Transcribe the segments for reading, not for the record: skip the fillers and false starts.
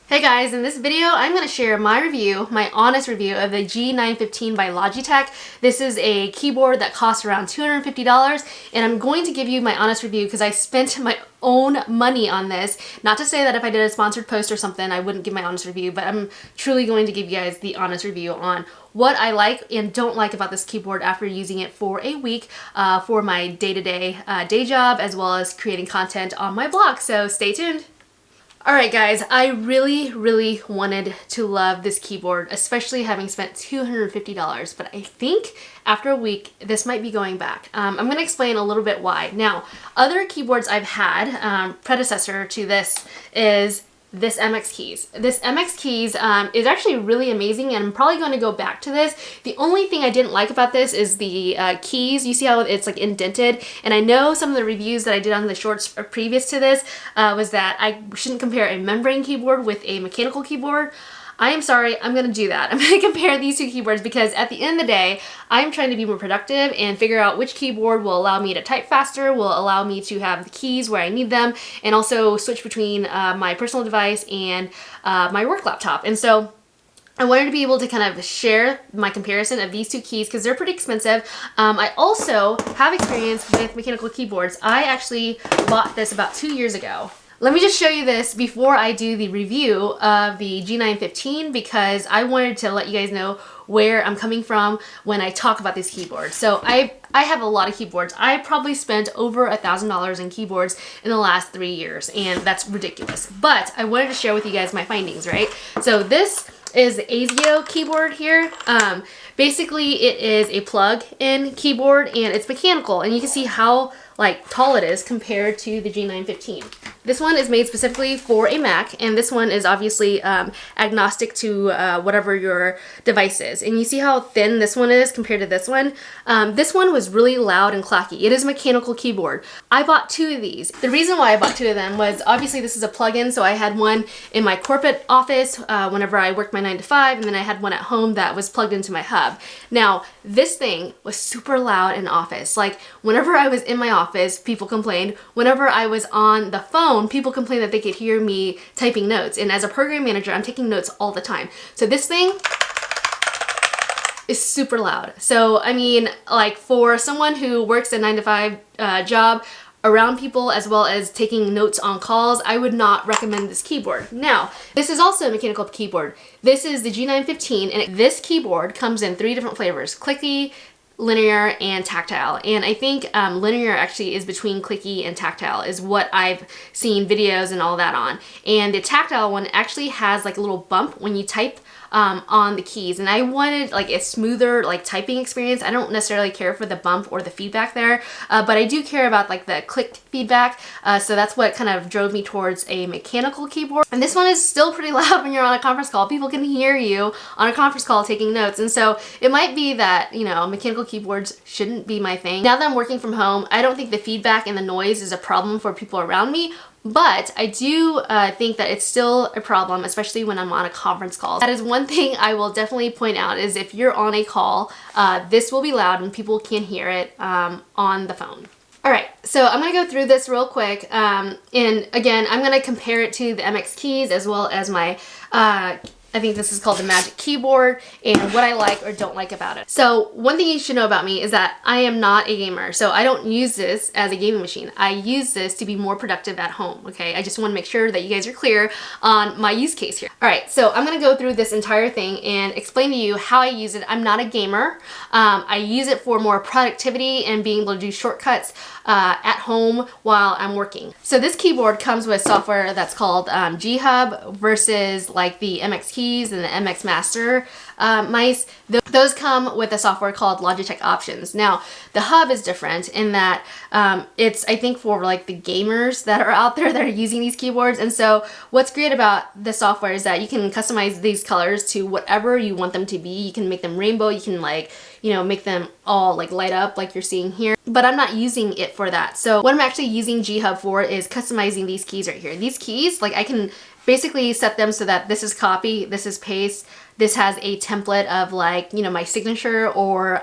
Hey guys, in this video I'm going to share my honest review of the G915 by Logitech. This is a keyboard that costs around $250 and I'm going to give you my honest review because I spent my own money on this. Not to say that if I did a sponsored post or something I wouldn't give my honest review, but I'm truly going to give you guys the honest review on what I like and don't like about this keyboard after using it for a week for my day-to-day day job as well as creating content on my blog, so stay tuned. Alright guys, I really wanted to love this keyboard, especially having spent $250, but I think after a week this might be going back. I'm going to explain a little bit why. Now, other keyboards I've had, predecessor to this, is this MX Keys. This MX Keys is actually really amazing and I'm probably going to go back to this. The only thing I didn't like about this is the keys. You see how it's like indented, and I know some of the reviews that I did on the shorts previous to this was that I shouldn't compare a membrane keyboard with a mechanical keyboard. I am sorry, I'm going to do that. I'm going to compare these two keyboards because at the end of the day, I'm trying to be more productive and figure out which keyboard will allow me to type faster, will allow me to have the keys where I need them, and also switch between my personal device and my work laptop. And so I wanted to be able to kind of share my comparison of these two keys because they're pretty expensive. I also have experience with mechanical keyboards. I actually bought this about 2 years ago. Let me just show you this before I do the review of the G915 because I wanted to let you guys know where I'm coming from when I talk about this keyboard. So I have a lot of keyboards. I probably spent over $1,000 in keyboards in the last 3 years, and that's ridiculous. But I wanted to share with you guys my findings, right? So this is the Azio keyboard here. Basically it is a plug-in keyboard and it's mechanical, and you can see how tall it is compared to the G915. This one is made specifically for a Mac, and this one is obviously agnostic to whatever your device is. And you see how thin this one is compared to this one? This one was really loud and clacky. It is a mechanical keyboard. I bought 2 of these. The reason why I bought 2 of them was obviously this is a plug-in, so I had one in my corporate office whenever I worked my 9 to 5, and then I had one at home that was plugged into my hub. Now, this thing was super loud in office. Like, whenever I was in my office, people complained. Whenever I was on the phone, people complained that they could hear me typing notes. And as a program manager, I'm taking notes all the time. So this thing is super loud. So, I mean, like for someone who works a 9 to 5 job, around people as well as taking notes on calls, I would not recommend this keyboard. Now, this is also a mechanical keyboard. This is the G915, and this keyboard comes in 3 different flavors: clicky, linear, and tactile. And I think linear actually is between clicky and tactile is what I've seen videos and all that on. And the tactile one actually has like a little bump when you type on the keys, and I wanted like a smoother typing experience. I don't necessarily care for the bump or the feedback there, but I do care about like the click feedback, so that's what kind of drove me towards a mechanical keyboard. And this one is still pretty loud when you're on a conference call. People can hear you on a conference call taking notes, and so it might be that, you know, mechanical keyboards shouldn't be my thing. Now that I'm working from home, I don't think the feedback and the noise is a problem for people around me, but I do think that it's still a problem, especially when I'm on a conference call. That is one thing I will definitely point out, is if you're on a call, this will be loud and people can hear it on the phone. Alright, so I'm going to go through this real quick, and again, I'm going to compare it to the MX Keys as well as my I think this is called the Magic Keyboard, and what I like or don't like about it. So one thing you should know about me is that I am not a gamer, so I don't use this as a gaming machine. I use this to be more productive at home, okay? I just want to make sure that you guys are clear on my use case here. Alright, so I'm going to go through this entire thing and explain to you how I use it. I'm not a gamer. I use it for more productivity and being able to do shortcuts at home while I'm working. So this keyboard comes with software that's called G-Hub versus like the MX Keys and the MX Master mice. Those come with a software called Logitech Options. Now, the hub is different in that it's, I think, for like the gamers that are out there that are using these keyboards. And so what's great about the software is that you can customize these colors to whatever you want them to be. You can make them rainbow, you can make them all like light up like you're seeing here. But I'm not using it for that. So what I'm actually using G-Hub for is customizing these keys right here. These keys, like I can basically set them so that this is copy, this is paste, this has a template of like, you know, my signature or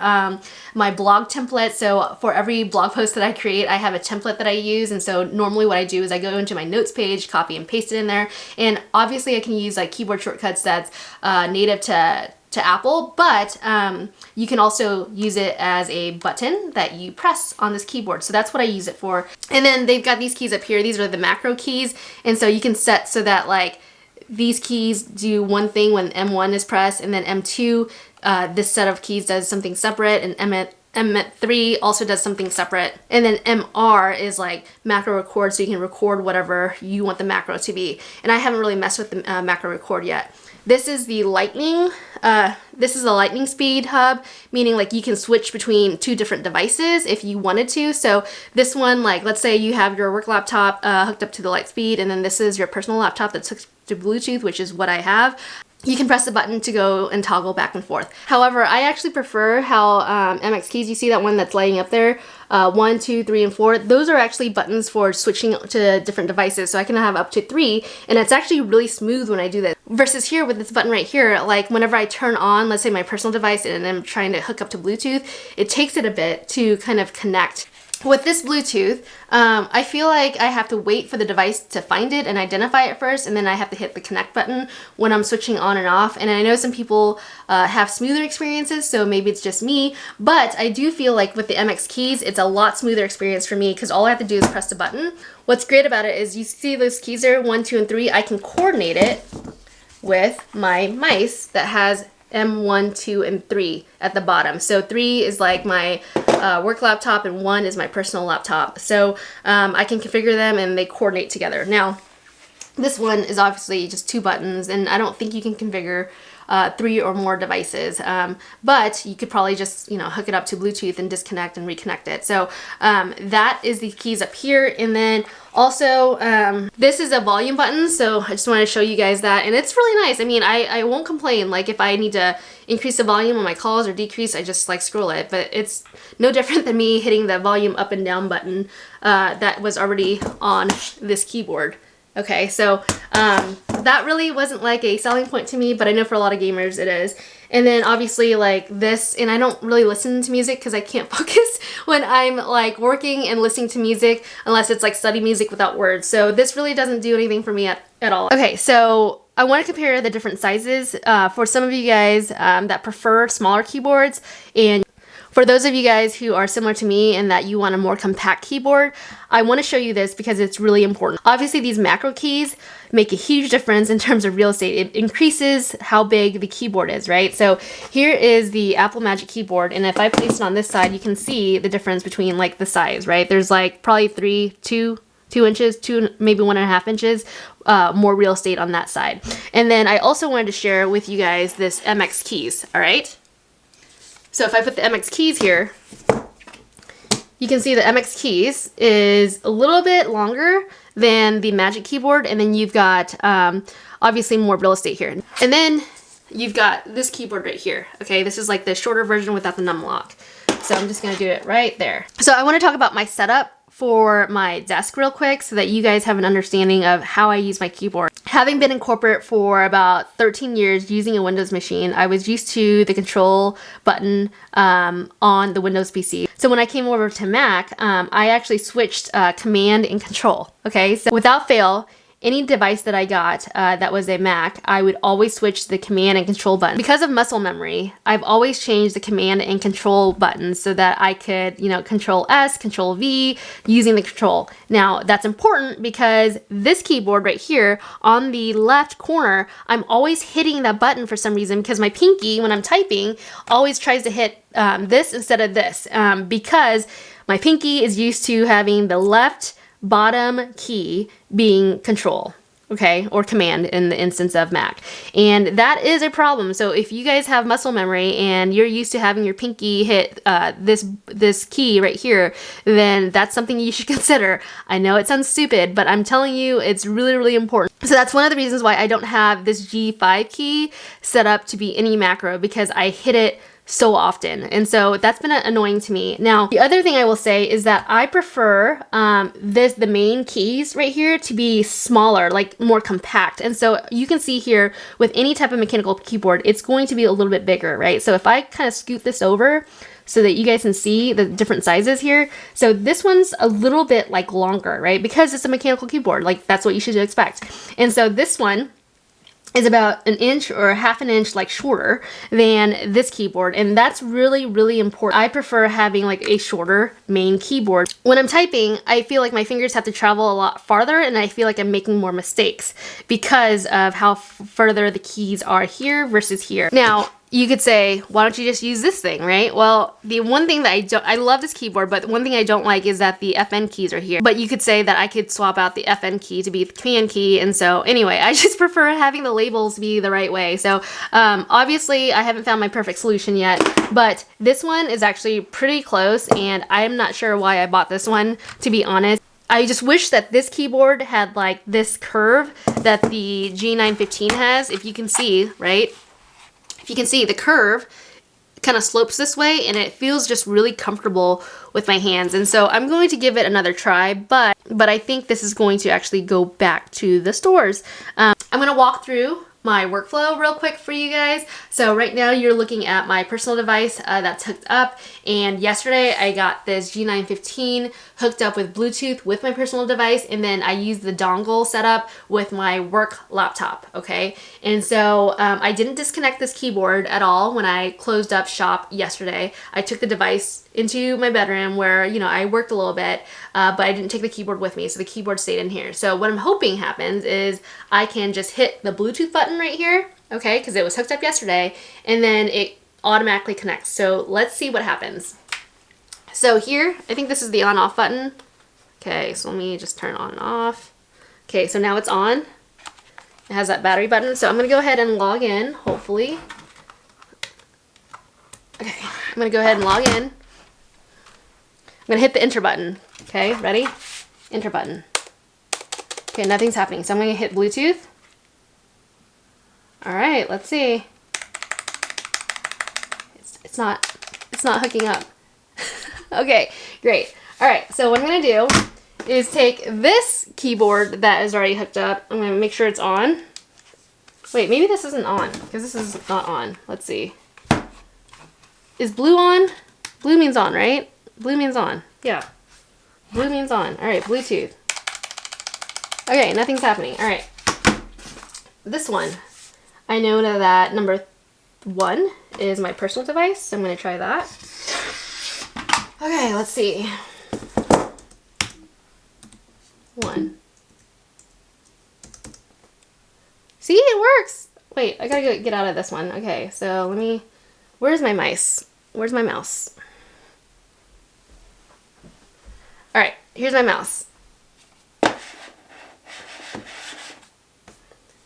my blog template. So for every blog post that I create, I have a template that I use. And so normally what I do is I go into my notes page, copy and paste it in there. And obviously I can use like keyboard shortcuts that's native to Apple, but you can also use it as a button that you press on this keyboard. So that's what I use it for. And then they've got these keys up here. These are the macro keys. And so you can set so that like these keys do one thing when M1 is pressed, and then M2, this set of keys does something separate, and M3 also does something separate. And then MR is like macro record, so you can record whatever you want the macro to be. And I haven't really messed with the macro record yet. This is the lightning, this is a lightning speed hub, meaning like you can switch between two different devices if you wanted to. So this one, like let's say you have your work laptop hooked up to the Lightspeed, and then this is your personal laptop that's hooked to Bluetooth, which is what I have. You can press the button to go and toggle back and forth. However, I actually prefer how MX keys, you see that one that's laying up there, 1, 2, 3, and 4, those are actually buttons for switching to different devices. So I can have up to 3, and it's actually really smooth when I do this. Versus here with this button right here, like whenever I turn on, let's say my personal device, and I'm trying to hook up to Bluetooth, it takes it a bit to kind of connect. With this Bluetooth, I feel like I have to wait for the device to find it and identify it first, and then I have to hit the connect button when I'm switching on and off. And I know some people have smoother experiences, so maybe it's just me, but I do feel like with the MX keys, it's a lot smoother experience for me because all I have to do is press the button. What's great about it is you see those keys there, 1, 2, and 3, I can coordinate it with my mice that has M1, 2, and 3 at the bottom. So 3 is like my work laptop, and 1 is my personal laptop. So I can configure them and they coordinate together. Now, this one is obviously just 2 buttons, and I don't think you can configure 3 or more devices, but you could probably just, you know, hook it up to Bluetooth and disconnect and reconnect it. So that is the keys up here. And then also this is a volume button, so I just wanted to show you guys that, and it's really nice. I mean, I won't complain. Like if I need to increase the volume on my calls or decrease, I just like scroll it, but it's no different than me hitting the volume up and down button that was already on this keyboard. Okay, so that really wasn't like a selling point to me, but I know for a lot of gamers it is. And then obviously like this, and I don't really listen to music because I can't focus when I'm like working and listening to music unless it's like study music without words. So this really doesn't do anything for me at all. Okay, so I want to compare the different sizes for some of you guys that prefer smaller keyboards, and for those of you guys who are similar to me and that you want a more compact keyboard, I want to show you this because it's really important. Obviously, these macro keys make a huge difference in terms of real estate. It increases how big the keyboard is, right? So here is the Apple Magic Keyboard, and if I place it on this side, you can see the difference between like the size, right? There's like probably 2 inches, maybe 1.5 inches more real estate on that side. And then I also wanted to share with you guys this MX keys, all right? So if I put the MX keys here, you can see the MX keys is a little bit longer than the Magic Keyboard, and then you've got obviously more real estate here. And then you've got this keyboard right here. Okay, this is like the shorter version without the num lock. So I'm just gonna do it right there. So I wanna talk about my setup for my desk real quick so that you guys have an understanding of how I use my keyboard. Having been in corporate for about 13 years using a Windows machine, I was used to the control button on the Windows PC. So when I came over to Mac, I actually switched command and control. Okay, so without fail, any device that I got that was a Mac, I would always switch the command and control button. Because of muscle memory, I've always changed the command and control buttons so that I could, you know, control S, control V, using the control. Now, that's important because this keyboard right here on the left corner, I'm always hitting that button for some reason because my pinky, when I'm typing, always tries to hit this instead of this because my pinky is used to having the left bottom key being control, okay, or command in the instance of Mac. And that is a problem. So if you guys have muscle memory and you're used to having your pinky hit this key right here, then that's something you should consider. I know it sounds stupid, but I'm telling you, it's really, really important. So that's one of the reasons why I don't have this G5 key set up to be any macro, because I hit it so often. And so that's been annoying to me. Now, the other thing I will say is that I prefer the main keys right here to be smaller, like more compact. And so you can see here with any type of mechanical keyboard, it's going to be a little bit bigger, right? So if I kind of scoot this over so that you guys can see the different sizes here. So this one's a little bit like longer, right? Because it's a mechanical keyboard, like that's what you should expect. And so this one is about an inch or half an inch like shorter than this keyboard, and that's really, really important. I prefer having like a shorter main keyboard. When I'm typing, I feel like my fingers have to travel a lot farther, and I feel like I'm making more mistakes because of how further the keys are here versus here. Now, you could say, why don't you just use this thing, right? Well, the one thing that I love this keyboard, but one thing I don't like is that the FN keys are here. But you could say that I could swap out the FN key to be the command key. And so anyway, I just prefer having the labels be the right way. So obviously I haven't found my perfect solution yet, but this one is actually pretty close, and I'm not sure why I bought this one, to be honest. I just wish that this keyboard had like this curve that the G915 has, if you can see, right? If you can see, the curve kind of slopes this way, and it feels just really comfortable with my hands. And so I'm going to give it another try, but I think this is going to actually go back to the stores. I'm going to walk through my workflow real quick for you guys. So right now you're looking at my personal device that's hooked up, and yesterday I got this G915 hooked up with Bluetooth with my personal device, and then I used the dongle setup with my work laptop, okay? And so I didn't disconnect this keyboard at all when I closed up shop yesterday. I took the device into my bedroom where, you know, I worked a little bit, but I didn't take the keyboard with me, so the keyboard stayed in here. So what I'm hoping happens is I can just hit the Bluetooth button right here, okay, because it was hooked up yesterday, and then it automatically connects. So let's see what happens. So here, I think this is the on-off button. Okay, so let me just turn on and off. Okay, so now it's on. It has that battery button. So I'm gonna go ahead and log in, hopefully. Okay, I'm gonna go ahead and log in. I'm gonna hit the enter button. Okay, ready? Enter button. Okay, nothing's happening. So I'm gonna hit Bluetooth. All right, let's see. It's not hooking up. Okay, great. All right, so what I'm gonna do is take this keyboard that is already hooked up. I'm gonna make sure it's on. Wait, maybe this isn't on, because this is not on. Let's see. Is blue on? Blue means on, right? Blue means on. Yeah. Blue means on. All right, Bluetooth. Okay, nothing's happening. All right. This one, I know that number 1 is my personal device, so I'm gonna try that. Okay, let's see. 1. See, it works. Wait, I gotta get out of this one. Okay, so let me, where's my mice? Where's my mouse? All right, here's my mouse.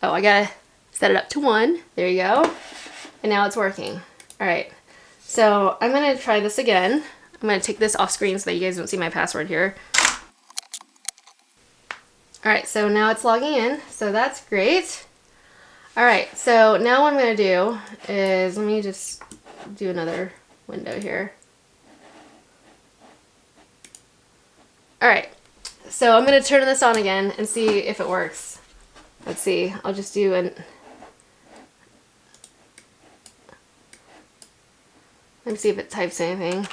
Oh, I gotta set it up to 1. There you go. And now it's working. All right, so I'm gonna try this again. I'm gonna take this off screen so that you guys don't see my password here. All right, so now it's logging in, so that's great. All right, so now what I'm gonna do is, let me just do another window here. All right, so I'm gonna turn this on again and see if it works. Let's see, I'll just do an, let me see if it types anything.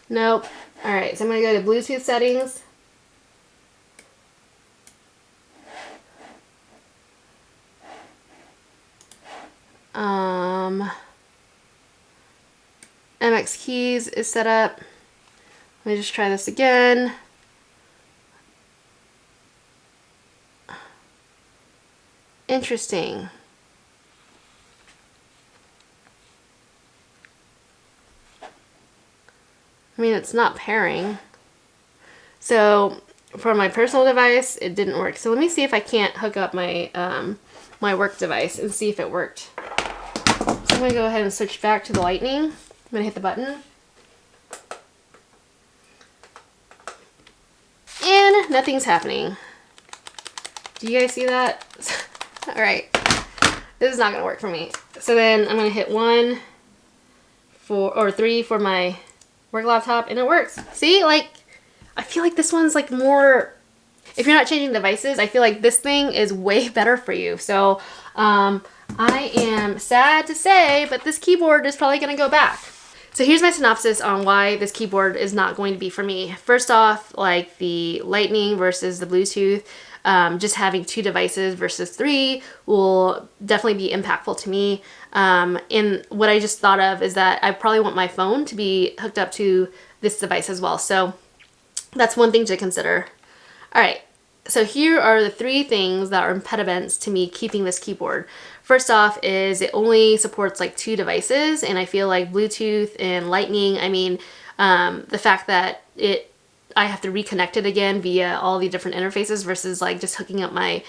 Nope. All right, so I'm gonna go to Bluetooth settings. MX keys is set up. Let me just try this again. Interesting. I mean, it's not pairing. So for my personal device, it didn't work. So let me see if I can't hook up my my work device and see if it worked. So I'm gonna go ahead and switch back to the Lightning. I'm gonna hit the button. And nothing's happening. Do you guys see that? All right, this is not gonna work for me. So then I'm gonna hit 1, 4, or 3 for my work laptop, and it works. See, like, I feel like this one's like more, if you're not changing devices, I feel like this thing is way better for you. So I am sad to say, but this keyboard is probably gonna go back. So here's my synopsis on why this keyboard is not going to be for me. First off, like the Lightning versus the Bluetooth, just having 2 devices versus 3 will definitely be impactful to me. And what I just thought of is that I probably want my phone to be hooked up to this device as well. So that's one thing to consider. All right, so here are the 3 things that are impediments to me keeping this keyboard. First off is it only supports like 2 devices, and I feel like Bluetooth and Lightning, I mean, the fact that I have to reconnect it again via all the different interfaces versus like just hooking up my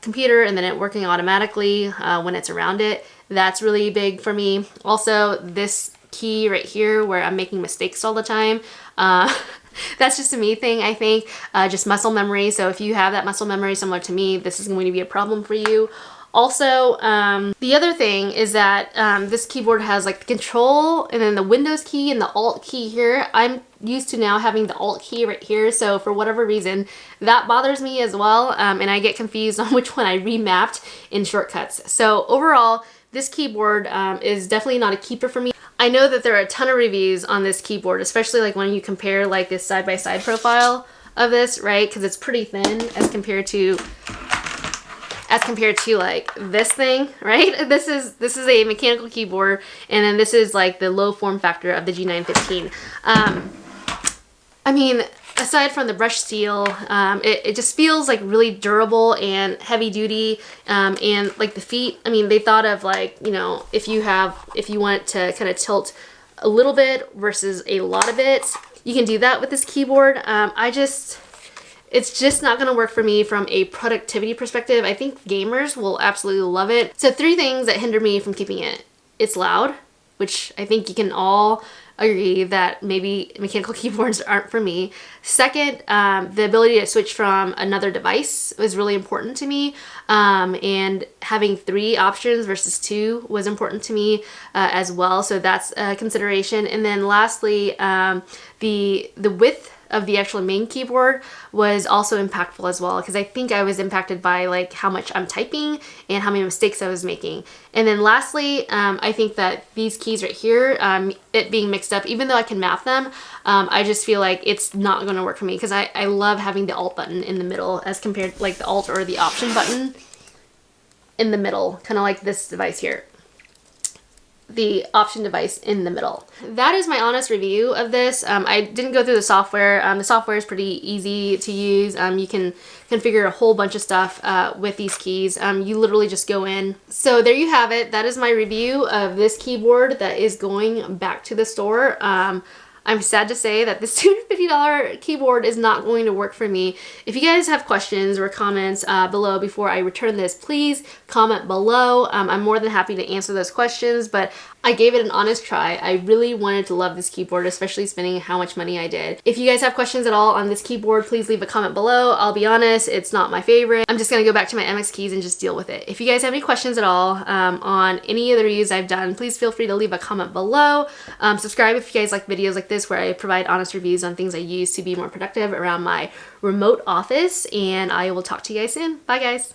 computer and then it working automatically when it's around it, that's really big for me. Also, this key right here where I'm making mistakes all the time, that's just a me thing, I think, just muscle memory. So if you have that muscle memory similar to me, this is going to be a problem for you. Also, the other thing is that this keyboard has like the control and then the Windows key and the Alt key here. I'm used to now having the Alt key right here, so for whatever reason, that bothers me as well, and I get confused on which one I remapped in shortcuts. So overall, this keyboard is definitely not a keeper for me. I know that there are a ton of reviews on this keyboard, especially like when you compare like this side-by-side profile of this, right? Because it's pretty thin as compared to like this thing, right? This is a mechanical keyboard, and then this is like the low form factor of the G915. I mean, aside from the brushed steel, it just feels like really durable and heavy duty, and like the feet, I mean, they thought of like, you know, if you want to kind of tilt a little bit versus a lot of it, you can do that with this keyboard. It's just not gonna work for me from a productivity perspective. I think gamers will absolutely love it. So 3 things that hinder me from keeping it. It's loud, which I think you can all agree that maybe mechanical keyboards aren't for me. Second, the ability to switch from another device was really important to me, and having 3 options versus 2 was important to me as well, so that's a consideration. And then lastly, the width of the actual main keyboard was also impactful as well, because I think I was impacted by like how much I'm typing and how many mistakes I was making. And then lastly, I think that these keys right here, it being mixed up, even though I can map them, I just feel like it's not going to work for me, because I love having the Alt button in the middle as compared to like the Alt or the Option button in the middle, kind of like this device here. The Option device in the middle. That is my honest review of this. I didn't go through the software. The software is pretty easy to use. You can configure a whole bunch of stuff with these keys. You literally just go in. So there you have it. That is my review of this keyboard that is going back to the store. I'm sad to say that this $250 keyboard is not going to work for me. If you guys have questions or comments below before I return this, please comment below. I'm more than happy to answer those questions, but I gave it an honest try. I really wanted to love this keyboard, especially spending how much money I did. If you guys have questions at all on this keyboard, please leave a comment below. I'll be honest, it's not my favorite. I'm just gonna go back to my MX keys and just deal with it. If you guys have any questions at all on any of the reviews I've done, please feel free to leave a comment below. Subscribe if you guys like videos like this where I provide honest reviews on things I use to be more productive around my remote office, and I will talk to you guys soon. Bye guys.